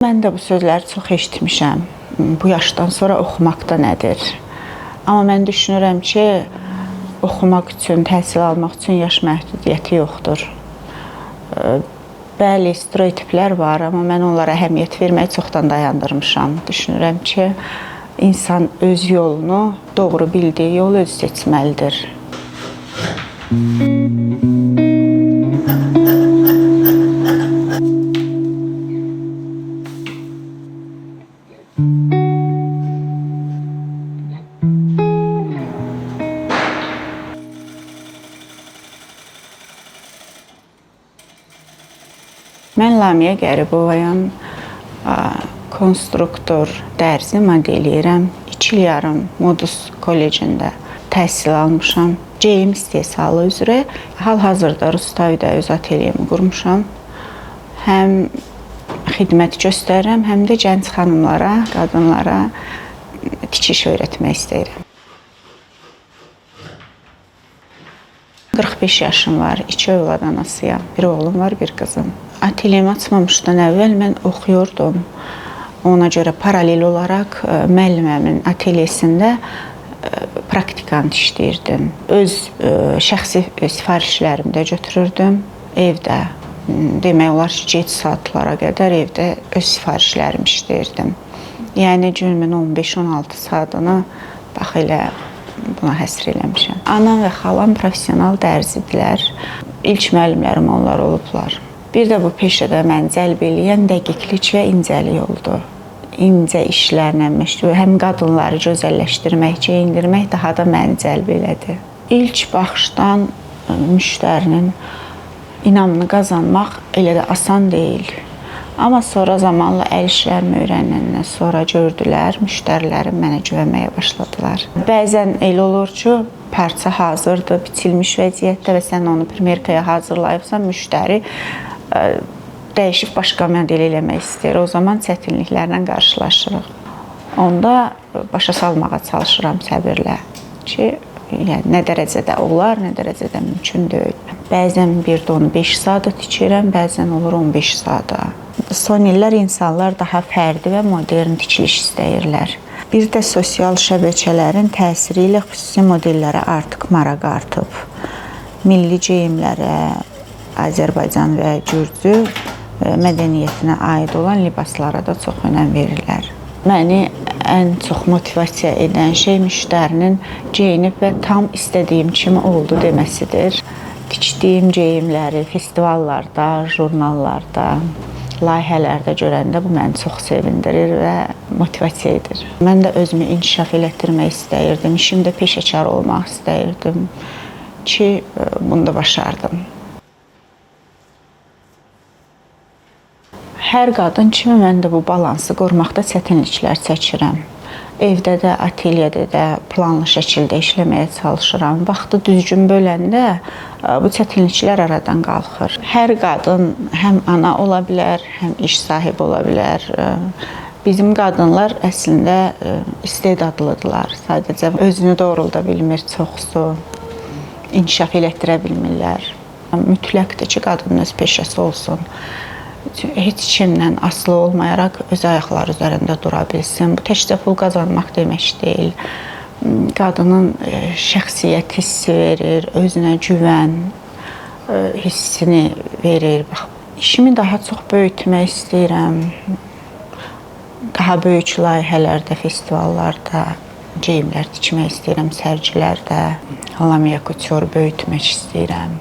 Mən də bu sözləri çox eşitmişəm. Bu yaşdan sonra oxumaq da nədir? Amma mən düşünürəm ki, oxumaq üçün, təhsil almaq üçün yaş məhdudiyyəti yoxdur. Bəli, stereotiplər var, amma mən onlara əhəmiyyət verməyi çoxdan dayandırmışam. Düşünürəm ki, insan öz yolunu, doğru bildiyi yolu özü seçməlidir. Mən Lamiyə Qəribovayam, konstruktor, dərzi modeliyirəm. 2 il yarım Modus kollecində təhsil almışam. Geyim istehsalı üzrə hal-hazırda Rustavidə öz atelyemi qurmuşam. Həm xidmət göstərirəm, həm də gənc xanımlara, qadınlara tikiş öyrətmək istəyirəm. 45 yaşım var, 2 övlad anasıyam. Bir oğlum var, bir qızım. Atelyemi açmamışdan əvvəl mən oxuyordum. Ona görə paralel olaraq müəlliməmin atelyesində praktikant işləyirdim. Öz şəxsi sifarişlərimi də götürürdüm. Evdə, demək olar ki, gec saatlara qədər evdə öz sifarişlərimi işləyirdim. Yəni günümün 15-16 saatını bax elə buna həsr eləmişəm. Anam və xalam professional dərzidirlər. İlk müəllimlərim onlar olublar. Bir də bu peşədə məni cəlb eləyən dəqiqlik və incəlik oldu. İncə işlərlə məşğul, həm qadınları gözəlləşdirmək, geyindirmək daha da məni cəlb elədi. İlk baxışdan müştərinin inamını qazanmaq elə də asan deyil. Amma sonra zamanla əl işlərimi öyrənəndən sonra gördülər, müştərilərim mənə güvənməyə başladılar. Bəzən elə olur ki, parça hazırdır, biçilmiş vəziyyətdə və sən onu primerkaya hazırlayıbsan, müştəri dəyişib başqa model eləmək istəyir. O zaman çətinliklərlə qarşılaşırıq. Onda başa salmağa çalışıram səbirlə ki, yəni, nə dərəcədə olar, nə dərəcədə mümkün deyil. Bəzən bir də onu 5 saata tikirəm, bəzən olur 15 saata. Son illər insanlar daha fərdi və modern tikiliş istəyirlər. Bir də sosial şəbəkələrin təsiri ilə xüsusi modellərə artıq maraq artıb. Milli geyimlərə, Azərbaycan və Gürcü mədəniyyətinə aid olan libaslara da çox önəm verirlər. Məni ən çox motivasiya edən şey müştərinin geyinib və tam istədiyim kimi oldu deməsidir. Tikdiyim geyimləri festivallarda, jurnallarda, layihələrdə görəndə bu məni çox sevindirir və motivasiya edir. Mən də özümü inkişaf elətdirmək istəyirdim, işimdə peşəkar olmaq istəyirdim ki, bunu da başardım. Hər qadın kimi mən də bu balansı qorumaqda çətinliklər çəkirəm. Evdə də, atelyədə də planlı şəkildə işləməyə çalışıram. Vaxtı düzgün böləndə bu çətinliklər aradan qalxır. Hər qadın həm ana ola bilər, həm iş sahibi ola bilər. Bizim qadınlar əslində istedadlıdırlar. Sadəcə özünü doğrulda bilmir çoxsu, inkişaf elətdirə bilmirlər. Mütləqdir ki, qadının öz peşəsi olsun. Heç kimdən asılı olmayaraq öz ayaqları üzərində dura bilsin. Bu təkcə pul qazanmaq demək deyil. Qadının şəxsiyyət hissi verir, özünə güvən hissini verir. İşimi daha çox böyütmək istəyirəm. Daha böyük layihələrdə, festivallarda geyimlər tikmək istəyirəm, sərgilərdə. Lamiya Couture böyütmək istəyirəm.